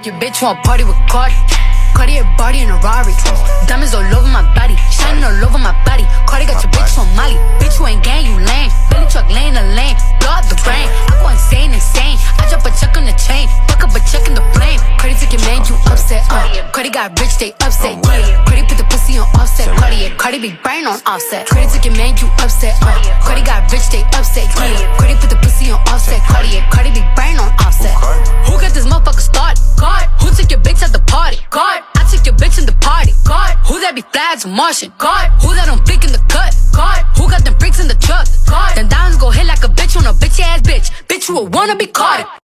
your bitch wanna party with Cardi. Cardi a body in a Rari. Diamonds all over my body, shining all over my body. Cardi got your bitch on Molly. Bitch, you ain't gang, you lame. Billy truck laying the lane, blow out the brain. I go insane. I drop a check on the chain, fuck up a check in the flame. Cardi took your man, you upset. Cardi got rich, they upset. Yeah, Cardi put the pussy on offset. Cardi be brain on offset. Cardi took your man, you upset. Cardi got rich, they upset. Yeah, Cardi put the pussy on offset. Cardi be brain on offset. Who got this motherfucker started? God. Who took your bitch at the party? God. I took your bitch in the party. God. Who that be flags Martian? God. Who that on flick in the cut? God. Who got them freaks in the truck? God. Them diamonds go hit like a bitch on a bitch ass bitch. Bitch, you a wanna be Cardi.